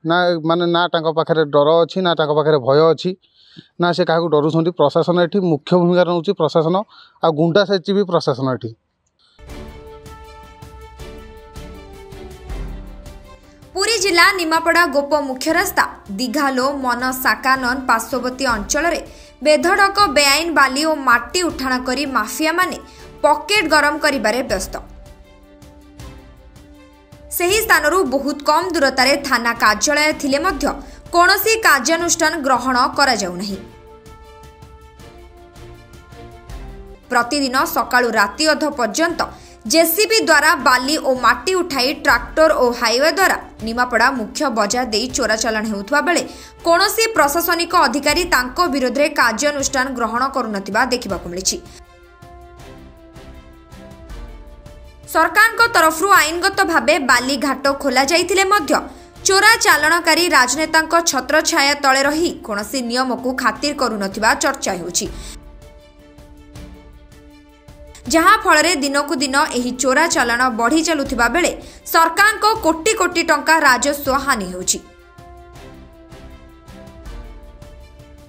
ना माने ना तांका पाखरे डर अच्छी ना तांका पाखरे भय अच्छी ना से क्या डरुंट प्रशासन एटी मुख्य भूमिका रोचे प्रशासन आ गुंडा सेची भी प्रशासन एटी। पुरी जिला निमापड़ा गोप मुख्य रास्ता दीघालो मन साकानन पार्श्ववर्ती अंचल बेधड़क बेआईन बाली और माटी उठाण करी माफिया माने पॉकेट गरम करिबारे व्यस्त। सही स्थानरू बहुत कम दूरतारे थाना कार्यालय थिले मध्य कोनोसी कार्यानुष्ठान ग्रहण करा जाउ नहीं। प्रतिदिन सकाळु राति अध पर्यंत जेसीबी द्वारा बाली और माटी उठाई ट्रैक्टर और हाईवे द्वारा निमापड़ा मुख्य बजार दे चोराचालाण हेउथबा बेले कोनोसी प्रशासनिक अधिकारी तांको विरोध रे कार्यानुष्ठान ग्रहण करुनथिबा देखिबाकु मिलिछि। सरकार तरफरु आईनगत भावे बाली घाट खोला जाइथिले मध्य चोरा चालाणकारी राजनेता छत्र छाया तले रही कोनोसी नियम को खातिर करुनथिबा चर्चा हेउछि, जहाँ फल दिनकू दिन एही चोरा चालाण बढ़ी चलुथिबा बेले सरकार को कोटी कोटी टंका राजस्व हानि हेउछि।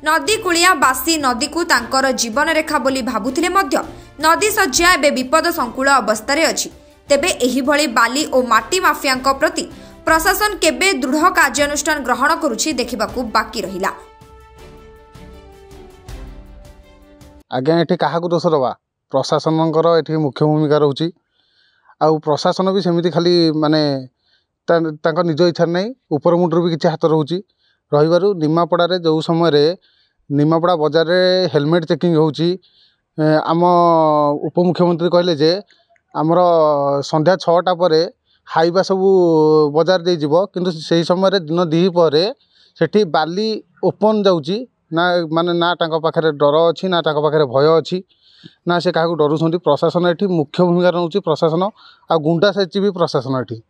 नदी कुलिया बासी नदी को तांकर जीवन रेखा बोली भाबुथिले मध्य नदी सज्जा एबे विपद संकुल अवस्था अछि। तेबे एही भली बाली और माटी माफियांक प्रति प्रशासन केबे दृढ़ कार्यानुष्ठान ग्रहण करुछि देखिबाकू बाकी रहिला। आज्ञा एठी काहाकू दोष दबा प्रशासनकर एठी मुख्य भूमिका रोची। आ प्रशासन भी सेमिति खाली माने तांका निज इच्छा नहीं ऊपर मुंडर भी किसी हाथ रोची रहिबारु निमापड़ा जो समय निमापड़ा बजार रे हेलमेट चेकिंग होची आम उपमुख्यमंत्री कहले जे आमर संध्या 6टा पर हाइवा सबू बजार दे जीवो किंतु से समय दिन 2 पर सेठी बाली ओपन जाउची ना माने ना तांका पाखरे डर अच्छी ना तांका पाखरे भय अच्छी ना से क्या डरुंट प्रशासन एटी मुख्य भूमिका रोचे प्रशासन आ गुंडा सेची भी प्रशासन एटी।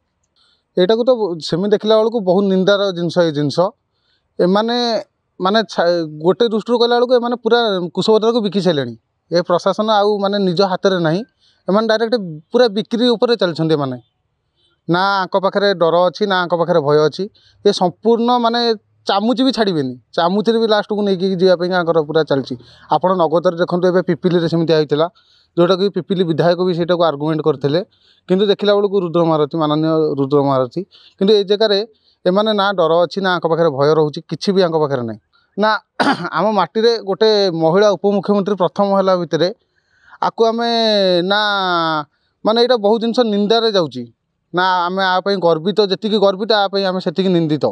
एटा को तो सेमि देखला बेलू बहुत निंदार जिनस ये जिनस एमाने माने गोटे दृष्टि कहला बेलू एमाने पूरा कुशबद्रा को बिकी सारे ए प्रशासन आउ माने निज हाथ में नहीं एमाने डायरेक्ट पूरा बिक्री उपर चलछन्ते माने ना आंक पाखरे डर अच्छी ना आंक पाखरे भय अच्छी ये संपूर्ण माने चामुची भी छाड़बेनि चामुची भी लास्ट को लेकिन जावाई पूरा चलती आपड़ नगद देखो ए पिपिली सेमती होता जोटा कि पिपिली विधायक भी से आर्गुमेंट करते किंतु देखला बेलू रुद्र महारथी माननीय रुद्र महारथी किंतु ए जगह एमाने ना डर अच्छी ना आंक पाखरे भय रोचे किसी भी आंक पाखरे ना ना आम माटी रे गोटे महिला उपमुख्यमंत्री प्रथम महिला भितर आपको आम ना माने यहाँ बहुत जिनस निंदारे जाऊँगी ना आम आप गर्वित जी गर्वित आप आम से निंदित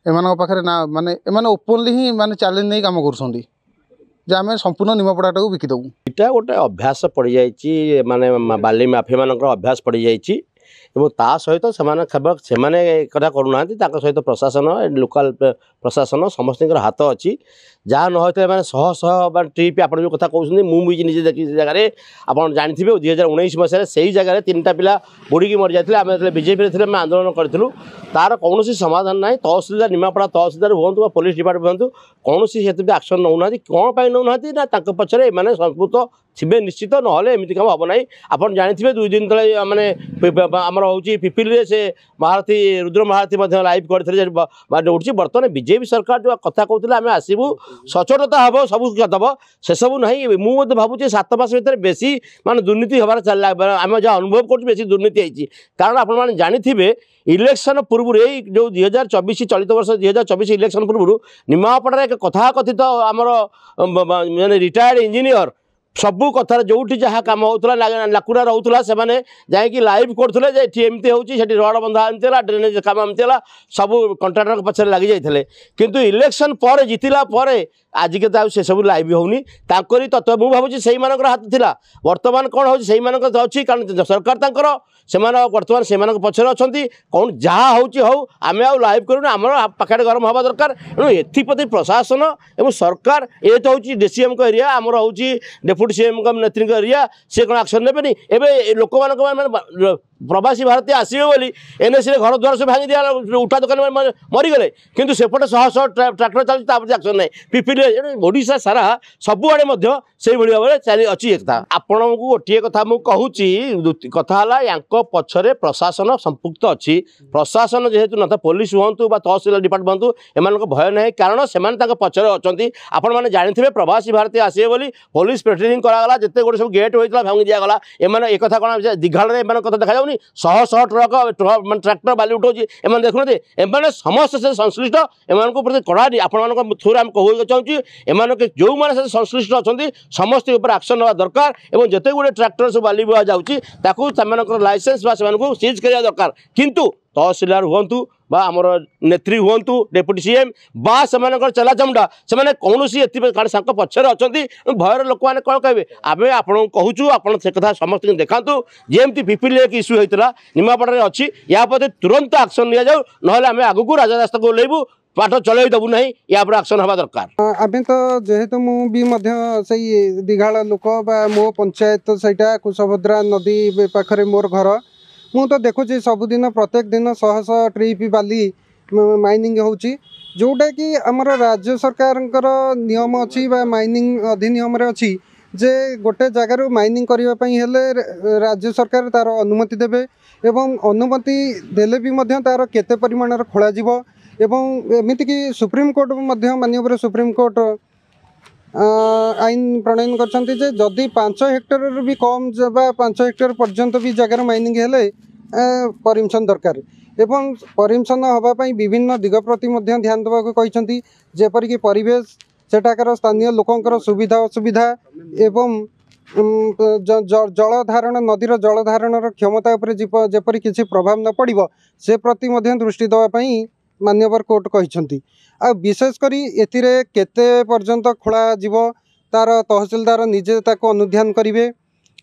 एमान पाखे ना माने एमान ओपनली ही माने चैलेंज नहीं काम कर आम संपूर्ण निमापड़ा को बिकिदेबू। इटा गोटे अभ्यास पड़ जाइए माने बाली माफिया मान अभ्यास पड़ जाइए ता सहित केवल से कथा करूना सहित प्रशासन लोकल प्रशासन समस्त हाथ अच्छी जहाँ न होता है शह शह ट्रिप आप जो कथा कहते मुझे निजे देखी जगह आप जानते 2019 मसीह से ही जगह 3टा पिला बुड़ी मरी जाते आम बीजेपी थे आंदोलन करूँ तार कौन समाधान ना तहसिलदार निमापड़ा तहसिलदार हूँ पुलिस डिपार्टमेंट हूँ कौन से एक्शन नौना कौन नौना ना पचर एम संस्कृत थे निश्चित ना एमती कम हम ना आप जानते 2 दिन तले मैंने आमर हूँ पिपिली से महारथी रुद्र महारथी लाइव करते उठी बर्तमान बीजेपी सरकार जो कथा कहते आम आसबू सचेतनता हम सब दब से सब ना मुझे भावुँ 7 मास भर बेसी माने दुर्नीति हमार चलला आम जहाँ अनुभव कर दुर्नीति होती कारण आपने जानते इलेक्शन पूर्व जो 2024 चलित वर्ष 2024 इलेक्शन पूर्व निमापड़ा एक कथा कथित आमर माने रिटायर्ड इंजीनियर सबू कथार जो जहाँ कम होता लाकुरा रोला से जाकि लाइव करते एमती होती रड बंधा एमती ड्रेनेज कम एमती सब कंट्राक्टर पछे लगी जाते किंतु इलेक्शन पर जीतला आज के से सब लाइव होनी तांकरी तत्व मुझे भावुँ से हाथ था बर्तमान कौन हो अच्छी कारण सरकार से बर्तमान से पचर अच्छा कौन जहाँ हूँ आम आउ लाइव करूँ आम पाखे गरम हवा दरकार एणु एप्रति प्रशासन और सरकार ये तो हूँ डीसीएम को एरिया आमर हूँ डेप्यूटी सीएम नेत्री एरिया सी कौन एक्शन ने एवं लोक प्रवासी भारतीय आसवे बोली एनएसी घर द्वार सब भांगी दिया उठा दुकान मरीगले किंतु सेपटे शह शह ट्राक्टर चलती एक्शन ना पिपिली ओडिशा सारा सबुआड़े से भाव में चली अच्छी आपण को गोटे कथा मुझे कथा पछरे प्रशासन संपुक्त अच्छी प्रशासन जेहेतु न पुलिस हूँ तहसिल डिपार्टमेंट हूँ एम भय ना कारण से पछरे अच्छा आपण मैंने जानी प्रवासी भारतीय आसवे बोली पुलिस पेट्रोलिंग करागला जिते गोटे सब गेट होता भांगी दिगला एम एक कथा कौन दिघाड़े एम कथा देखा जाऊनी शह शह ट्रक ट्राक्टर बाली उठाऊँगी एम देखुना एम समस्त से संश्लिष्ट एम प्रति कड़ा आपण थ्रू आम कहूँ चाहूँ एम जो मैंने संश्लिष्ट अच्छा समस्त एक्शन ना दरकार और जिते गुड़े ट्राक्टर सब बाली बुआ जाऊँगी लाइसेंस सीज करा दरकार किंतु तहसिलदार हूँ आमर नेत्री हूँ डेप्यूटी सीएम बा से चलाचमुटा से कौन पक्षर अच्छा भयर लोक मैंने कौन कहे आम आपको कहूँ आप कथा समस्त देखा जमी पिपिल एक इश्यू होता निमापड़े अच्छी या प्रति तुरंत एक्शन नि जाऊ ना आम आग को राजरास्ता को ओल्लू पाठ चल दबू ना या एक्शन हवा दरकार आम तो जेहेतु मुझे दिघाड़ लोक मो पंचायत सहीटा कुशभद्रा नदी पाखे मोर घर मु तो देखुची सबुदिन प्रत्येक दिन शह शह ट्रिप बाली माइनिंग होची जोटा कि आमर राज्य सरकार नियम अच्छी माइनिंग अधिनियम अच्छी जे गोटे जगार माइनिंग करने हेले राज्य सरकार तार अनुमति देवे एवं अनुमति देले भी मध्य तार केते परिमाणर खोल एवं एमती कि सुप्रीम कोर्ट माननीय सुप्रीम कोर्ट आईन प्रणयन करछंती जे जदि 5 हेक्टर भी कम 5 हेक्टर पर्यंत भी जगार माइनिंग हेले परमिशन दरकार एवं परमिशन हवापाई विभिन्न दिग प्रति ध्यान देवा कहते जेपरिक परिवेश सेठाकर स्थानीय लोकंकर सुविधा असुविधा एवं जल धारण नदीर जल धारण क्षमता जेपरी किसी प्रभाव न पड़ो से प्रति दृष्टि देवाई मान्यवर कोर्ट कहते आ विशेषकर एथिरे केते पर्यंत खोला जीव तार तहसिलदार निजे ताको अनुध्यान करिवे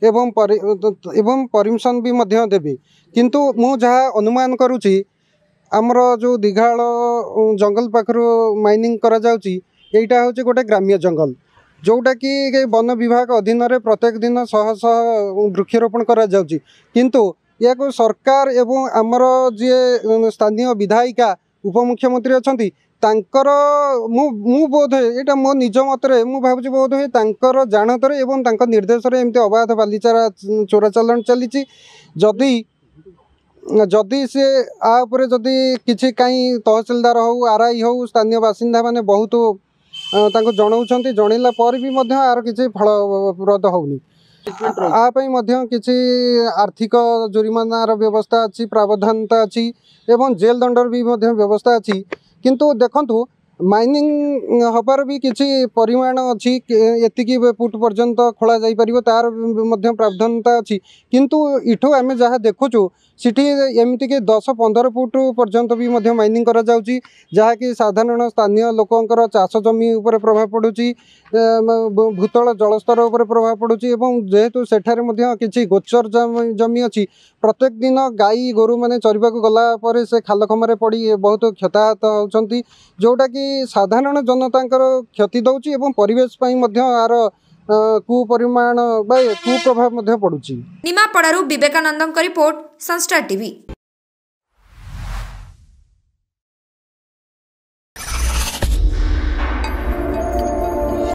एवं परमिशन भी मध्य देबे किंतु मु जहाँ अनुमान करुची आमर जो दिघाड़ जंगल पाखरु माइनिंग करा जाउची एटा होची गोटे ग्राम्य जंगल जोटा कि वन विभाग अधीन रे प्रत्येक दिन शह शह वृक्षरोपण करा जाउची किंतु या को सरकार एवं आमर जे स्थानीय विधायिका उपमुख्यमंत्री अच्छा तांकर मु बोध है यहाँ मो निज मतरे मु भावुँ बोध है तांकर जानतर एवं तांकर निर्देश एमती अबाध बालीचारा चोरा चलन चली जदि जदि से आपर जदि किसी कहीं तहसिलदार हो आरआई हो स्थानीय बासिंदा माने बहुत जनाऊँच जनइला पर भी आर किसी फलप्रद होनी किसी आर्थिक जुरिमानार व्यवस्था अच्छी प्रावधानता अच्छी एवं जेल दंडर भी व्यवस्था अच्छी किंतु देखंतु माइनिंग हबार भी किसी परिमाण अच्छी एतिकी फुट पर्यंत खोला जाई परिबो तार प्रावधानता अच्छी किंतु इठो आमे जहाँ देखुचु सिटी एमती कि 10-15 फुट पर्यंत भी माइनिंग करा जाउची जहाँ कि साधारण स्थानीय लोकंकर चाष जमी उपर प्रभाव पड़ुची भूतल जलस्तर उपर प्रभाव पड़ुची एवं जेहेतु सेठारे किसी गोचर जमी अच्छी प्रत्येक दिन गाई गोरु माने चरिबा को गला पर से खाल खमारे पड़ी बहुत क्षताहत होउछंती जोटा कि साधारण जनतांकर क्षति दउची एवं परिवेश पई मध्य आर कुपरिमाण कुप्रभाव पड़ुची। निमापड़ारू विवेकानंदଙ୍କ रिपोर्ट संस्टार टीवी।